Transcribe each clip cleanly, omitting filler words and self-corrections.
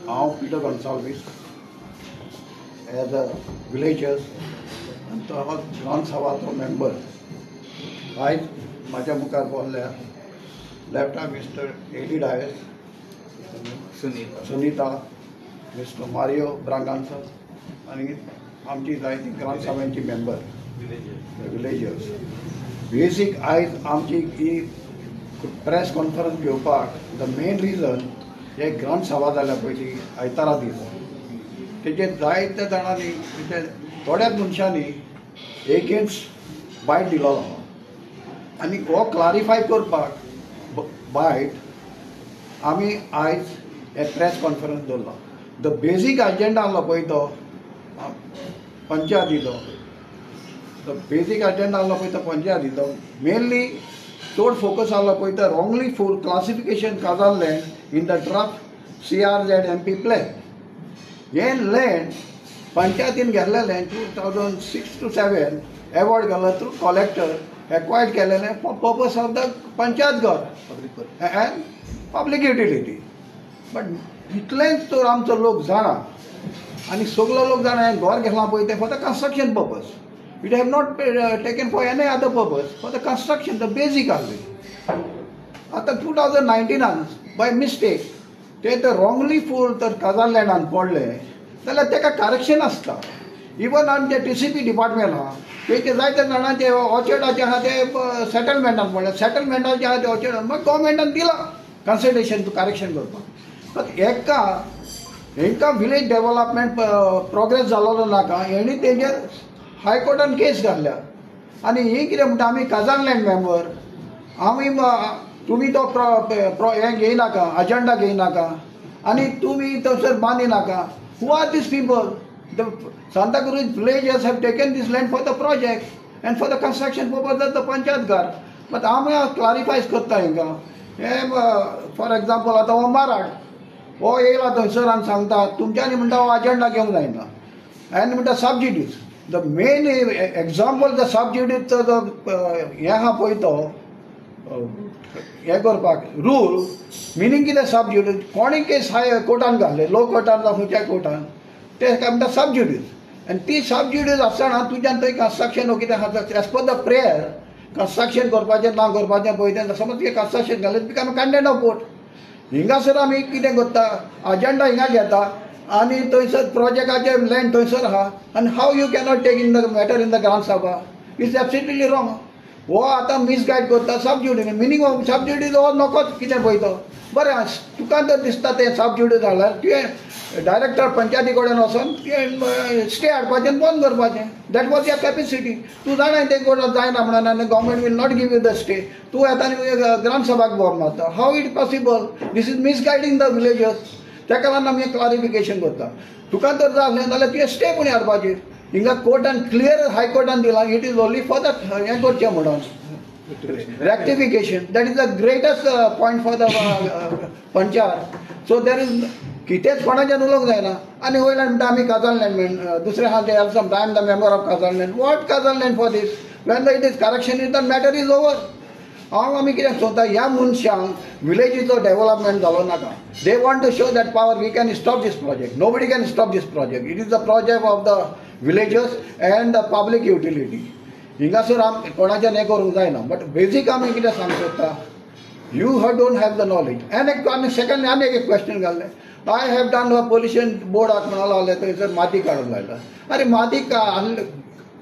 हांव पिटर Gonsalves as a villagers आनी तो ग्राम सभाचो मेंबर. आयज म्हाज्या मुखार बोल्ल्या left arm mister Eddie Dias, Sunita, mister Mario Braganza आनी आमची जायती ग्राम सभांची मेंबर विलेजर्स. बेसीक आयज आमची ही प्रेस कॉन्फरन्स घेवपाक द मेन रिजन हे ग्राम सभा जाल्या पयली आयतारा दीस. तेजे जायते जाणांनी थोड्याच मनशांनी एगेन्स्ट बायट दिलो आनी हो क्लारिफाय करपाक बायट आमी आयज हे प्रेस कॉन्फरन्स दवरला. द बेसीक एजेंडा आसलो पळय तो पंचायतीचो, द बेसीक एजेंडा आसलो पळय तो पंचायतीचो मेनली चड फोकस आसलो पळय तो रॉंगली फूल क्लासिफिकेशन काजार land in the draft CRZ-MP plan. हे लँड पंचायतीन घेतलेलें 2006 to 7 एवॉर्ड केलो थ्रू कलेक्टर एक्वायर्ड केलेलें for purpose of the panchayat घर एंड पब्लीक युटिलिटी. बट इतलेंच तर आमचो लोक जाणा आनी सगलो लोक जाणा हें घर घेतलां पळय तें for the construction purpose. It have not taken for any other purpose, for the construction the बेसीक आसली. आतां 2019 बाय मिस्टेक ते तर रॉंगली फूल तर काजार लँडान पडले जाल्यार तेका करेक्शन आसता. इवन आमचे TCP डिपार्टमेंट आहा तेचे जायते जाणांचे ऑर्चर्डाचे आहा ते सेटलमेंटान पडले. सेटलमेंटाचे आहा ते ऑर्चर्डान मागीर गव्हर्मेंटान दिलां कन्सिडरेशन टू करेक्शन करपाक. बट हेंकां विलेज डेव्हलपमेंट प्रोग्रेस जालोलो नाका हेणी तेजेर हायकोर्टान केस घातल्या. आनी ही कितें म्हणटा आमी काजार लँड मेंबर, आमी तुमी तो हे घेयनाका, अजेंडा घेयनाका आनी तुमी थंयसर बांदिनाका. Who are these people? The Santa Cruz villagers have taken this land for the project and for the construction purpose of the panchayat घर. बट हांव क्लारिफाय करता हिंगा. हे फॉर एग्जाम्पल आतां हो माराड हो येयला थंयसर आनी सांगता तुमच्यांनी म्हणटा हो अजेंडा घेवंक जायना आनी म्हणटा सबजिडीज. द मेन एग्जाम्पल द सबजिडीजचो जो हे आहा पळय तो हे करपाक रूल मिनींग कितें सबज्युडीज कोणी केस हाय कोर्टान घातले, लो कोर्टान जावं खंयच्या कोर्टान ते म्हणटा सबज्युडीज. आनी ती सबज्युडीज आसतना तुज्यान थंय कन्स्ट्रक्शन कितें आसा as per the prayer construction करपाचें ना करपाचें पळय तें समज कितें कन्स्ट्रक्शन घालें बिकम कंटेंट ऑफ कोर्ट. हिंगासर आमी कितें करता अजेंडा हिंगा घेता आनी थंयसर प्रोजेक्टाचे लँड थंयसर आहा आनी how you cannot take in the matter in the gram sabha. It's absolutely wrong. हो आतां मिसगायड करता सबज्युडीज. मिनींग ऑफ सबज्युडीज हो नकोच कितें पळय तो. बरें तुका तर दिसता तें सबज्युडीज जाल्यार तुवें डायरेक्टर पंचायती कडेन वचोन स्टे हाडपाचें बंद करपाचें. That was your capacity. तूं जाणाय तें कोर्टान जायना म्हणून आनी government will not give you the stay. तूं येता आनी ग्राम सभाक बोर मारता. How it possible? This is misguiding the villagers. तेका लागून आमी क्लारिफिकेशन करता. तुका तर जालें जाल्यार तुवें स्टे पूण हाडपाचेर. हिंगा कोर्टान क्लियर हायकोर्टान दिलां it is only for the हें करचें म्हणून rectification. That is the greatest point for the panchayat. So there is कितेंच कोणाचें उलोवंक जायना. आनी वयल्यान म्हणटा आमी काजार लँड दुसरे आहा ते have some time the member of काजार लँड. वॉट काजार land for this when the it is correction is the matter is over. हांव आमी कितें सोदता ह्या मनशांक विलेजीचो डेव्हलपमेंट जालो नाका. They want to show that power we can stop this project. Nobody can stop this project. It is the project of the villagers and the public utility. हिंगासर आमी कोणाचें हें करूंक जायना. बट बेजीक आमी कितें सांगूंक सोदता you don't have the knowledge. आनी सेकंड आनी एक क्वेश्चन घाल्लें. आय हॅव डन पोल्युशन बोर्डाक म्हणून लागलें थंयसर माती काडूंक लायला. अरे माती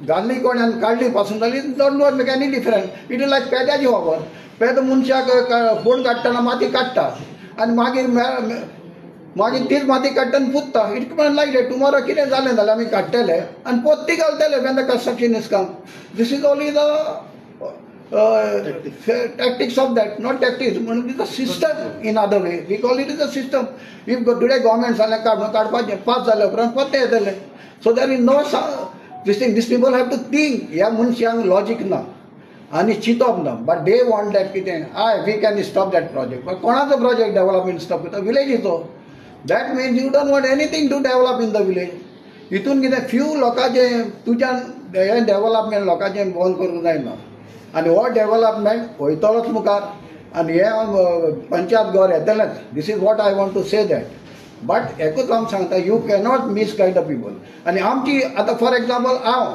घाल्ली कोण आनी काडली पासून जाली don't not make any difference. It is like पेद्याची खबर. पेद मनशाक फोण काडटना माती काडटा आनी मागीर तीच माती काडटा आनी पुत्ता. इट लायक डेट टुमोरो कितें जालें जाल्यार आमी काडटले आनी पोत्ती घालतले when the construction is come. This is only the tactics of that, not tactics. It is a system in other way. We call it as a system. If today government जालें काडपाचें पास जाले उपरांत पोत्ते येतले. So there is no this thing. These people have to think. ह्या मनशांक logic ना आनी चिंतप ना. बट दे वॉन्ट दॅट कितें we can stop that project. But कोणाचो प्रोजेक्ट डेव्हलपमेंट स्टॉप करता? विलेजीचो. That means you don't want anything to develop in the village. हितून कितें फ्यू लोकांचें तुज्यान हें डेव्हलपमेंट लोकांचें बंद करूंक जायना. आनी हो डेव्हलपमेंट वयतलोच मुखार आनी हे पंचायत घर येतलेंच. This is what I want to say that but एकूच हांव सांगता you cannot misguide the people. आनी आमची आतां फॉर एग्जाम्पल हांव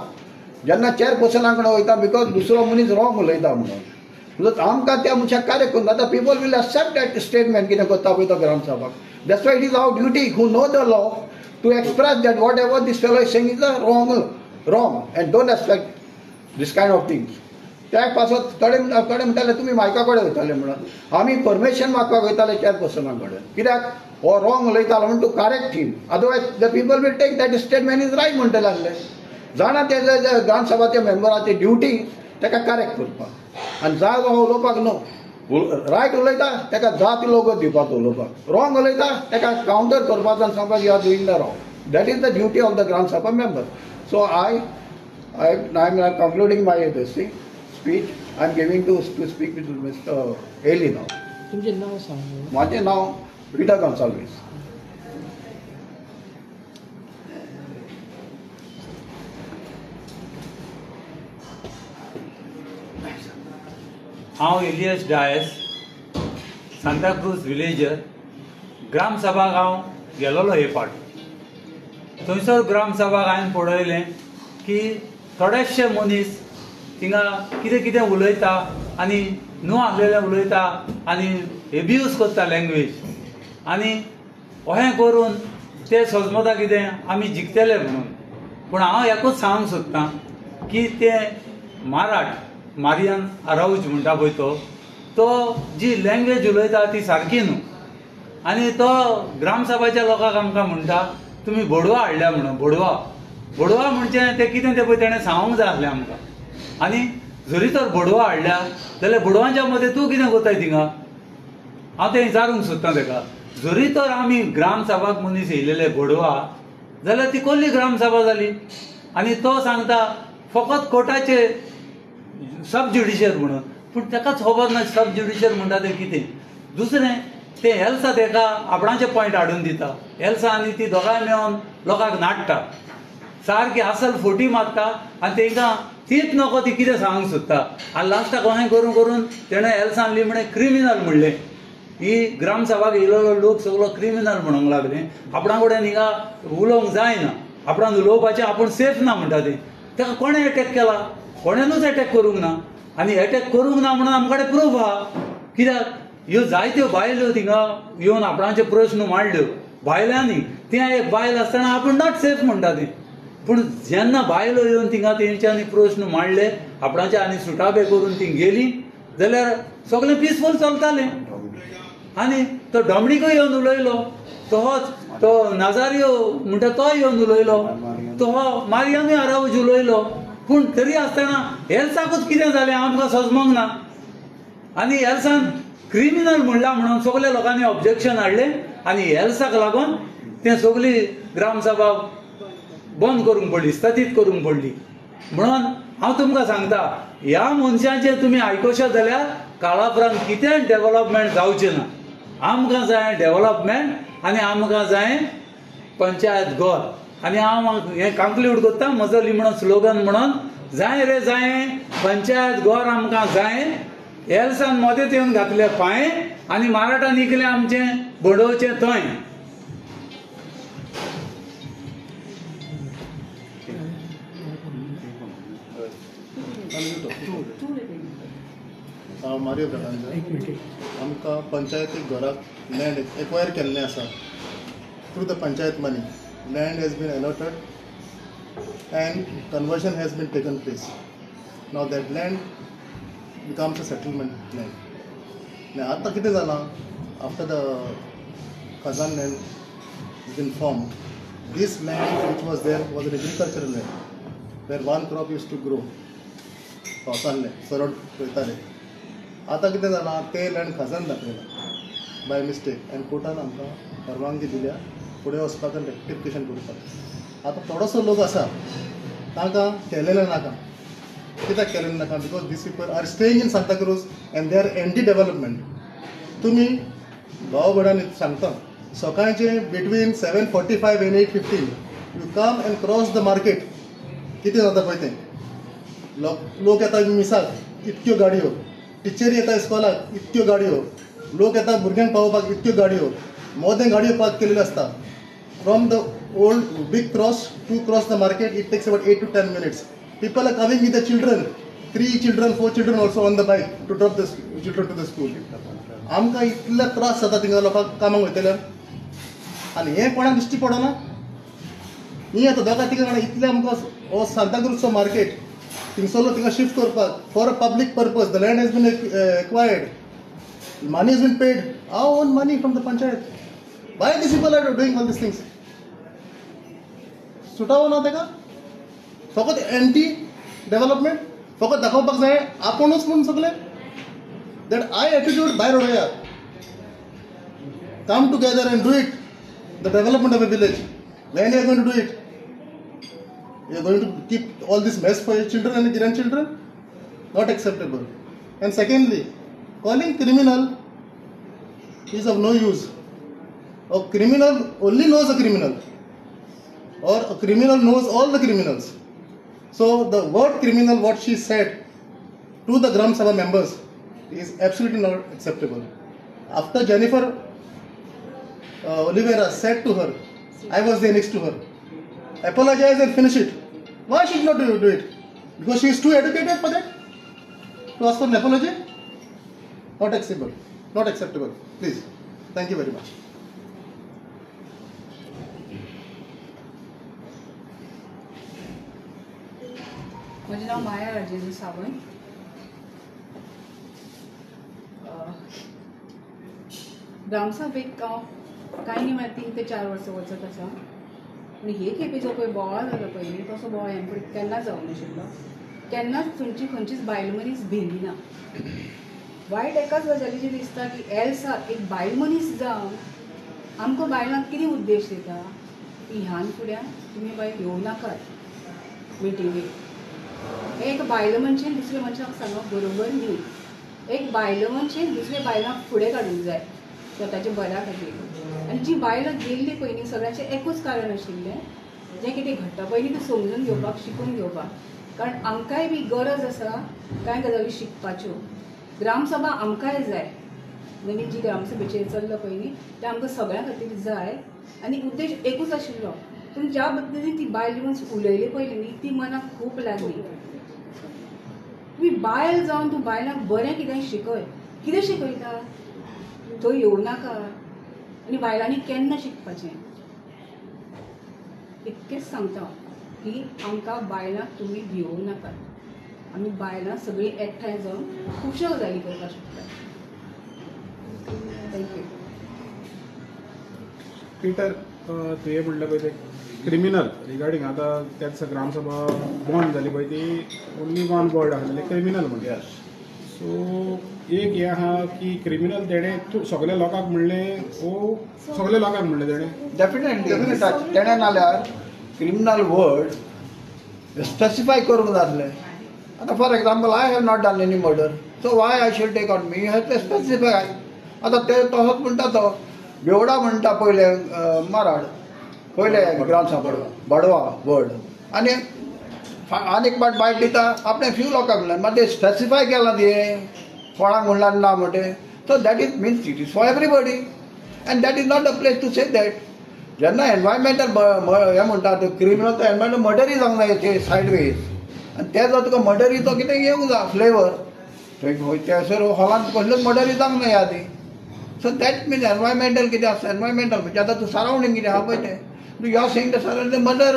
जेन्ना चेअरपर्सना कडेन वयता बिकॉज दुसरो मनीस रॉंग उलयता म्हणून आमकां त्या मनशाक कार्य करून आतां people will accept that statement कितें करता पळय तो ग्रामसभाक. That's why it is our duty who know the law to express that whatever this fellow is saying is wrong and don't expect this kind of things. त्या पासत कडेन म्हणटाले तुमी मायका कडेन वयताले म्हणून आमी परमिशन मागपाक वयताले चेअरपर्सना कडेन कित्याक हो रॉंग उलयतालो म्हणून to correct him. Otherwise the people will take that statement is right म्हणटले आसले. जाणा ते ग्रामसभाच्या मेंबराची ड्युटी ताका करेक्ट करपाक आनी जाय हो उलोवपाक न्हू. रायट उलयता ताका जात लोक दिवपाचो उलोवपाक. रॉंग उलयता ताका कावंटर करपाचो आनी सांगपाक you are doing the wrong. That is the duty of the gram sabha member. So I am concluding my this thing speech. I am giving to speak with mister Eli नाव. तुमचें नाव सांग. माझें नाव पीटर गॉन्साल्वीस. हांव इलियस डायस सांताक्रूज विलेजर ग्रामसभाक हांव गेलोलो हे फावट. थंयसर ग्रामसभाक हांवें पळयलें की थोडेशे मनीस थिंगा कितें कितें उलयता आनी न्हू आसलेलें उलयता आनी एब्यूज करता लँग्वेज आनी अशें करून ते समजता कितें आमी जिखतले म्हणून. पूण हांव एकूच सांगूंक सोदतां की ते मारियान आराऊज म्हणटा पळय तो जी लँग्वेज उलयता ती सारकी न्हू. आनी तो ग्रामसभाच्या लोकांक आमकां म्हणटा तुमी बोडवा हाडल्या म्हणून. बोडवा म्हणजे ते कितें ते पळय तेणें सांगूंक जाय आसलें आमकां. आनी जरी तर बोडवा हाडल्या जाल्यार बोडवांच्या मदें तूं कितें कोताय थिंगा. हांव तें विचारूंक सोदतां ताका. जरी तर आमी ग्रामसभाक मनीस येयलेले बोडवा जाल्यार ती कसली ग्रामसभा जाली. आनी तो सांगता फकत कोर्टाचे सब ज्युडिशियल म्हणून. पूण ताकाच खबर ना सब ज्युडिशियल म्हणटा तें कितें. दुसरें ते एल्सा ताका आपणाचे पॉयंट हाडून दिता. एल्सा आनी ती दोगांय मेळोन लोकांक नाडटा सारकी आसल फोटी मारता आनी तांकां तीच नको ती कितें सांगूंक सोदता. आनी लास्टाक अशें करून करून तेणें एल्सान लिमणें क्रिमिनल म्हणलें. ही ग्रामसभाक येयलेलो लोक सगळो क्रिमिनल म्हणूंक लागले. आपणा कडेन हिंगा उलोवंक जायना. आपणान उलोवपाचें आपूण सेफ ना म्हणटा तें. ताका कोणें एटॅक केला. कोणेनूच एटॅक करूंक ना. आनी एटॅक करूंक ना म्हणून आमचे कडेन प्रूफ आहा. कित्याक ह्यो जायत्यो बायल्यो थिंगा येवन आपणाचे प्रश्न मांडल्यो बायलांनी. त्या एक बायल आसतना आपूण नॉट सेफ म्हणटा तें. पूण जेन्ना बायलो येवन थिंगा तेंच्यांनी प्रश्न मांडले आपणाचे आनी सुटाबे करून ती गेली जाल्यार सगळें पिसफूल चलतालें. आनी तो डॉमणीकूय येवन उलयलो. तो नाजारियो म्हणटा तो येवन उलयलो. तो मारियानूय आराऊज उलयलो. पूण तरी आसतना एल्साकूच कितें जालें आमकां समजूंक ना. आनी एल्सान क्रिमिनल म्हणला म्हणून सगळ्या लोकांनी ऑब्जेक्शन हाडलें आनी एल्साक लागून तें सगळी ग्रामसभा बंद करूंक पडली, स्थगीत करूंक पडली. म्हणून हांव तुमकां सांगता ह्या मनशाचें तुमी आयकुशें जाल्यार काळा उपरांत कितें डेव्हलपमेंट जावचें ना. आमकां जाय डेव्हलपमेंट आनी आमकां जाय पंचायत घर. आनी हांव हें कन्क्लूड करता म्हजो लिमणो स्लोगन म्हणून जाय रे जाय पंचायत घर आमकां जाय. एल्सान मदेंत येवन घातले पांय आनी मराठा निकले आमचें बडोवचें थंय. मारियो गटांचे आमकां पंचायतीक घराक लँड एक्वायर केल्लें आसा through the panchayat money. Land has been allotted and conversion has been taken place. Now that land becomes a settlement land. आतां कितें जालां after the khazan land is been form. This land which was there was an agricultural land where one crop use to grow. पावसांतले सरड रोयताले. आतां कितें जालां ते लँड खजान दाखयला बाय मिस्टेक आनी कोर्टान आमकां परवानगी दिल्या फुडें वचपाक आनी रेक्टिफिकेशन करपाक. आतां थोडोसो लोक आसा तांकां केलेलें नाका. कित्याक केलेलें नाका because this people are staying in Santacruz and they are anti development. तुमी भावबडान सांगता सकाळचे between 7:45 and 8:15 you come and cross the market. कितें जाता पळय तें लोक येता मिसाक इतक्यो गाडयो. टिचरी येता इस्कॉलाक इतक्यो गाडयो. लोक येता भुरग्यांक पावोवपाक इतक्यो गाडयो. मोर देन गाडयो पार्क केलेली असता. From the old big cross to cross the market it takes about 8 to 10 minutes. People are coming with the children, 3 children, 4 children also on the bike to drop the children to the school. आमकां इतले त्रास जाता थिंगा लोकांक कामाक वयतल्यार, आनी हें कोणाक दिश्टी पडना. ही आतां दोगां तिगां जाणां इतले आमकां हो सांताक्रूजचो मार्केट थिंगसरलो थिंगा शिफ्ट करपाक for a public purpose. The land has been acquired, money has been paid, our own money from the panchayat. Why these people are doing all these things? सुटावो ना तेका, फकत एंटी डेव्हलपमेंट, फकत दाखोवपाक जाय आपुणूच म्हणून सगळे. दॅट आय एटिट्यूड भायर उडया. Come together and do it. The development of a village. When you are going to do it? You are going to keep all this mess for your children and grandchildren? Not acceptable. And secondly, calling criminal is of no use. A criminal only knows a criminal, or a criminal knows all the criminals. So the word criminal, what she said to the Gram Sabha members, is absolutely not acceptable. After Jennifer Oliveira said to her, I was there next to her, apologize and finish it. Why should not do it? Because she is too educated for that? To ask for an apology? Not acceptable. Not acceptable. Please. Thank you very much. माझे नाव माया राजेंद्र सावंत. ग्रामसभेक हांव कांय न्ही म्हळ्यार 3 ते 4 वर्सां वचत आसा. पूण हे खेपेचो पळय बोवाळ जालो पळय न्ही, तसो बोवाळ हांवें पळय केन्नाच जावं नाशिल्लो. केन्नाच खंयचीच बायल मनीस भिली ना. वायट एकाच गजालीचेर दिसता की एल्सा एक बायल मनीस जावन आमकां बायलांक कितें उद्देश दिता की ह्यान फुड्यान तुमी बायल येवं नाकात मिटिंगेक. एक बायल मनशेन दुसऱ्या मनशाक सांगप बरोबर न्ही. एक बायल मनशेन दुसऱ्या बायलांक फुडें काडूंक जाय स्वताच्या बऱ्या खातीर. आनी जी बायलां गेल्ली पळय न्ही, सगळ्याचें एकूच कारण आशिल्लें, जें कितें घडटा पळय न्ही तें समजून घेवपाक, शिकून घेवपाक. कारण आमकांय बी गरज आसा कांय गजाली शिकपाच्यो. ग्रामसभा आमकांय जाय. नवीन जी ग्रामसभेचेर चल्ला पळय न्ही तें आमकां सगळ्यां खातीर जाय. आनी उद्देश एकूच आशिल्लो. पूण ज्या पद्दतीन ती बायल मनीस उलयली पळय न्ही ती मनाक खूब लागली. तुमी बायल जावन तूं बायलांक बरें कितें शिकय. कितें शिकयता? थंय येवं नाका. आनी बायलांनी केन्ना शिकपाचें? इतकेंच सांगता की आमकां बायलांक तुमी भिवूं नाकात. आमी बायलां सगळीं एकठांय जावन खुबश्यो गजाली करपाक शकतात. थँक्यू. पिटर, तुवें म्हणलें पळय तें क्रिमिनल रिगार्डींग आतां त्याच ग्रामसभा बॉन्ड जाली पळय ती ओन्ली वन वर्ड आसलें क्रिमिनल म्हणटा. सो एक हें आहा की क्रिमिनल तेणें सगळ्या लोकांक म्हणलें ओ सगळ्या लोकांक म्हणलें तेणें डेफिनेटली तेणें नाल्यार क्रिमिनल वर्ड स्पेसिफाय करूंक जाय आसलें. आतां for example I have not done any murder, so why I should take on me, has to specify. आतां ते तसोच म्हणटा तो बेवडा म्हणटा पयले माराड, पयले ग्रामसभा बडवा वर्ड, आनी आनीक पाट बायट दिता आपणे फ्यू लोकांक म्हणलें. मात ते स्पेसिफाय केलां तें कोणाक म्हणल्यार ना म्हणटे. So that is means it is for everybody and that is not the place to say that. जेन्ना एनवायरमेंटल हें म्हणटा क्रिमिनल तो एनवायरमेंटल मर्डरी जावंक जाय ते सायडवेज. आनी ते जर तुका मर्डरीचो कितें येवंक जाय फ्लेवर थंय त्यासर हॉलांत कसल्योच मर्डरी जावंक नाय आदी. सो दॅट मिन्स एनवायरमेंटल कितें आसा एनवायरमेंटल म्हणजे आतां तूं सरावंडींग कितें आहा पळय तें you are saying the surrounding murder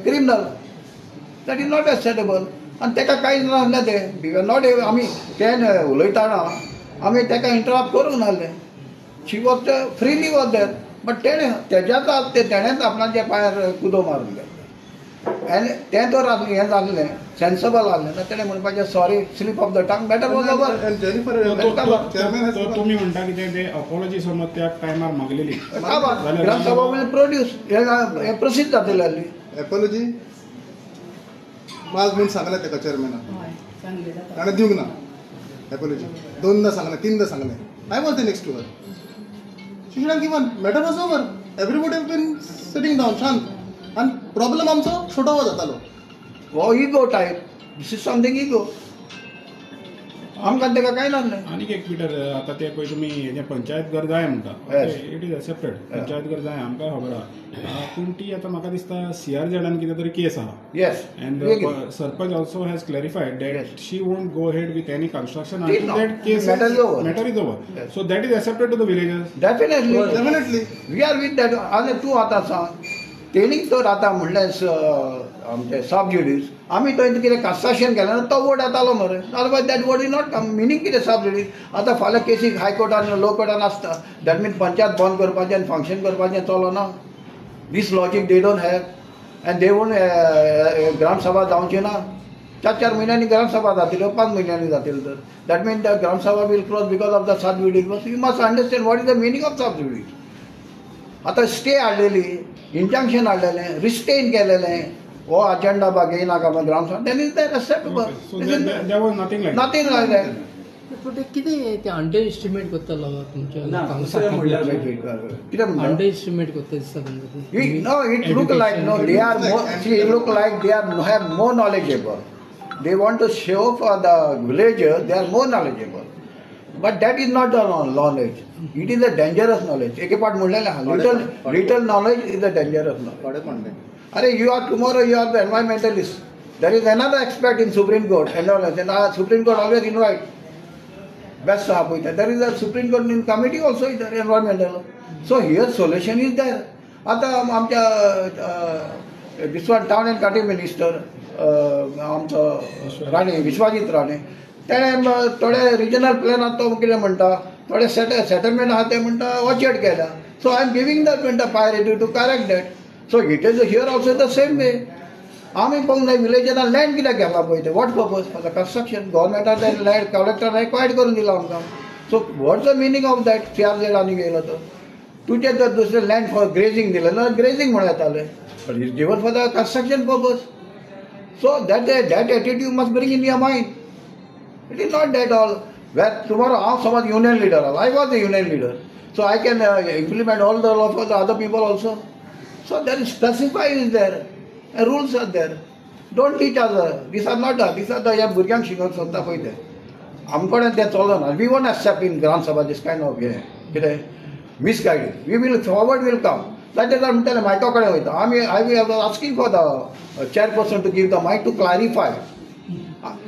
criminal, that is not acceptable. आनी ताका कांयच नासलें तें बिकॉज नॉट आमी तें उलयतना आमी ताका इंटरप्ट करूंक नासलें. She was freely was there. But तेणें तेज्याच तेणेंच आपणाच्या पांयार कुदो मारून घेतलो. आनी तें तर हें जाल्लें सेन्सिबल आसलें ना. तेणें म्हणपाचें sorry sleep of the tongue matter was over. तुमी म्हणटा कितें तें अपॉलॉजी समज त्या टायमार मागलेली ग्रामसभा विल प्रोड्यूस हें प्रसिद्ध जातलें आसली एपॉलॉजी माग म्हणून सांगलें तेका चेअरमॅनाक. हय सांगलें जाता. ताणें दिवंक ना एपॉलॉजी. 2दा सांगलें 3दा सांगलें. I was the next to her. She should have given. Matter was over. Everybody have been sitting down शांत. आनी प्रॉब्लेम आमचो सुटावो जातालो. हो ego type. This is something ego. आमकां तेका कांय नासलें. आनीक एक पिटर आतां ते पळय तुमी हेजें पंचायत घर जाय म्हणटा Yes. It is accepted panchayat घर जाय आमकां खबर आहा पूण ती आतां म्हाका दिसता CRZान कितें तरी केस आहा yes and Sarpanch also has clarified that Yes. she won't go ahead with any construction Till until now. that case Matter is over. matter is over. Yes. So that is accepted to the villagers. Definitely Definitely. We are with that. आनी तूं आतां सांग तेणीच तर आतां म्हणलें आमचे सब ज्युडीज आमी थंय कितें कन्स्ट्रक्शन केलें ना तो वोट येतालो मरे. Otherwise that vote is not come. Meaning कितें सब ज्युडीज आतां फाल्यां केसीक हायकोर्टान लो कोर्टान आसता दॅट मीन पंचायत बंद करपाचें आनी फंक्शन करपाचें चलना. This logic they don't have and they won't gram sabha जावची ना. 4 म्हयन्यांनी ग्रामसभा जातल्यो 5 म्हयन्यांनी जातल्यो तर that mean the gram sabha will close because of the sub judice. You must understand what is the meaning of sub judice. आतां स्टे हाडलेली इंजंक्शन हाडलेलें रिस्टेन केलेलें हो अजेंडा बा घेयनाका gram sabha then is that acceptable. So there was nothing like that. Nothing like that. पूण ते कितें ते under estimate करतलो तुमच्या ना, लोकांक दुसरें म्हणल्यार कितें म्हणटा अंडर एस्टिमेट करता दिसता तुमकां No, it look like no. They are more. See, it look like they are have more knowledgeable. They want to show for the villagers they are more knowledgeable. But that is not the knowledge. It is a dangerous knowledge. एक part म्हणलेले हा. Little knowledge is a dangerous knowledge. थोडे म्हणले अरे you are tomorrow you are the environmentalist. There is another expert in Supreme Court. And Supreme Court always invite best sahab. There is a Supreme Court in committee also is there environmental. So here solution is there. आता आमच्या this one town and county minister आमचो राणे विश्वाजीत राणे तेणे थोडे regional plan आसा तो कितें म्हणटा थोडे सेटलमेंट आहा ते म्हणटा ऑर्चर्ड केल्या. So I am giving that म्हणटा priority to correct that. So it is here also the same way. आमी पळोवंक जाय विलेजान लँड कित्याक घेतला पळय ते what purpose for the construction. गव्हर्मेंटान ते लँड कलेक्टरान क्वायट करून दिला आमकां. So what's the meaning of that CRZ आनी गेलो तर तुजें जर दुसरें लँड फॉर ग्रेजिंग दिलें जाल्यार ग्रेजिंग म्हणून येतालें but is given for the construction purpose. So that attitude you must bring in your mind. It is not that all. Where tomorrow I'm some union leader. I was a union leader, so I can implement all the law for the other people also. So there is specified is there, and rules are there. Don't teach us. These are not. These are the young burgyang शिकून स्वता पळय ते. आमकडे ते चलना. We won't accept in Gram Sabha this kind of misguided. We will forward will come. That is म्हणटाले मायका कडेन वयता. I was asking for the chairperson to give the mic to clarify.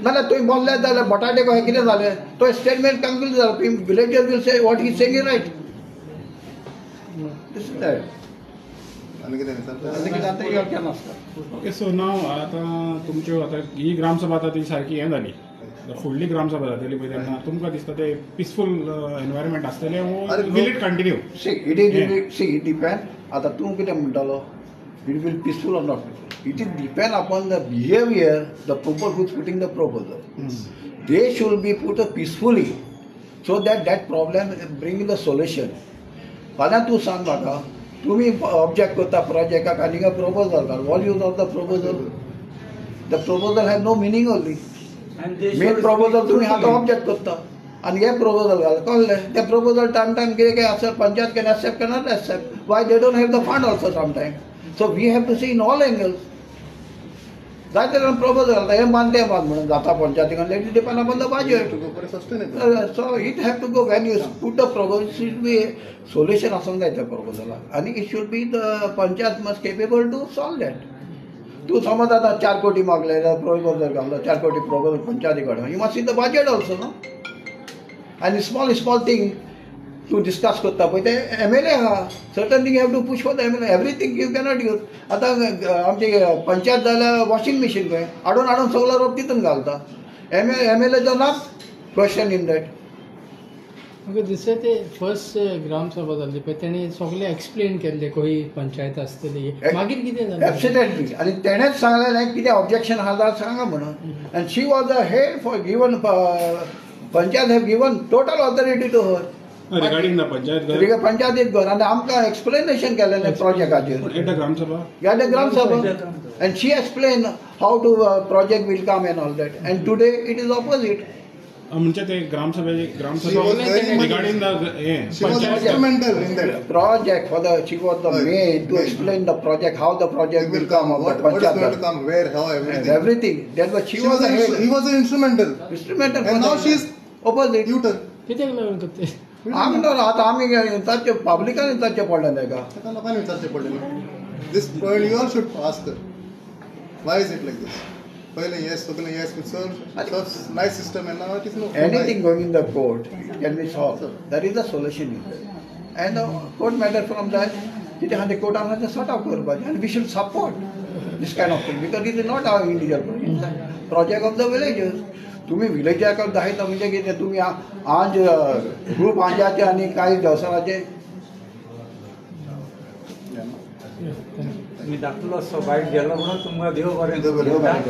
नाल्यार थंय बोल्ले जाल्यार बटाटे कशें कितें जालें तो स्टेटमेंट कंक्लूड जाला. Villagers will say what he saying is right. This is that. आणि कितें विचारता आनी कितें आतां यो केन्ना आसता. ओके सो नाव आतां तुमच्यो आतां ही ग्रामसभा आतां ती सारकी हें जाली फुडली ग्रामसभा जातली पळय तेन्ना तुमकां दिसता ते पिसफूल एनवायरमेंट आसतलें वो will it continue. See it is see it depend. आतां तूं कितें म्हणटालो it will peaceful or not peaceful. It is depend upon the behavior, the people who's putting the proposal. They should be put peacefully, so that that problem bring the solution. फाल्यां तूं सांग म्हाका तुमी object करता प्रोजेक्टाक आनी proposal घाल. What use of the proposal. The proposal has no meaning only. Main proposal तुमी आतां ऑब्जेक्ट करता आनी हे प्रपोजल घाल कळ्ळें. ते प्रपोजल टायम कितें आसता panchayat can accept cannot accept. Why they don't have the fund also sometime. So we have to see in all angles. जायते जाण प्रपोजल घालता हें बांद तें बांद म्हणून जाता पंचायतीक let it depend upon the budget. So it have to go when you put the proposal should be solution आसूंक जाय त्या प्रपोजलाक आनी it should be the panchayat must capable to solve that. तूं समज आतां 4 कोटी मागले प्रपोजल घालो 4 कोटी प्रपोजल पंचायती कडेन you must see the budget also no. आनी स्मॉल थिंग तूं डिस्कस करता पळय ते MLA आहा. Certain thing have to push for the MLA. Everything you cannot use. आतां आमची पंचायत जाल्यार वॉशिंग मशीन खंय हाडून सगळो रोप तितून घालता. MLA जो नाच क्वेश्चन इन दॅट. म्हाका दिसता ते फर्स्ट ग्रामसभा जाल्ली पळय तेणी सगळें एक्सप्लेन केल्लें खंय पंचायत आसतली मागीर कितें जालें. एब्सिडेंटली आनी तेणेच सांगलेलें कितें ऑब्जेक्शन आहा जाल्यार सांगा म्हणून. आनी she was the head for given panchayat have given total authority to her regarding the panchayat पंचायतीत घर आनी आमकां एक्सप्लेनेशन केलेलें प्रोजेक्टाचेर at the gram sabha. at the Gram Sabha, and she explained how to project will come and all that. And today it is opposite. म्हणजे ते gram sabha regarding the instrumental in that. Project for the she was the main to explain the project, how the project will come, what is going to come, where, how, everything. everything. That was she was the He head. was an instrumental. Instrumental. And now she is opposite U-turn कित्याक लागून करते आमी म्हणटा आतां आमी ताचे पब्लिकान विचारचें पडलें ताका ताका लोकांनी विचारचें पडलें this point you all should ask why is it like this पयलें येस तकलें yes sir nice system and now it is no anything going in the court can be solved. There is a solution in that. And the court matter from that, it has the court has a sort of purpose, and we should support this kind of thing because it is not our individual project. Project of the villages. तुम्ही विलेजाक दाखयता म्हणजे कितें तुमी आज group आंजाचे आनी कांय देवसानाचे मी धाकटलो असो बायक गेलो म्हणून तुमकां देव बरें देव बरें करूं.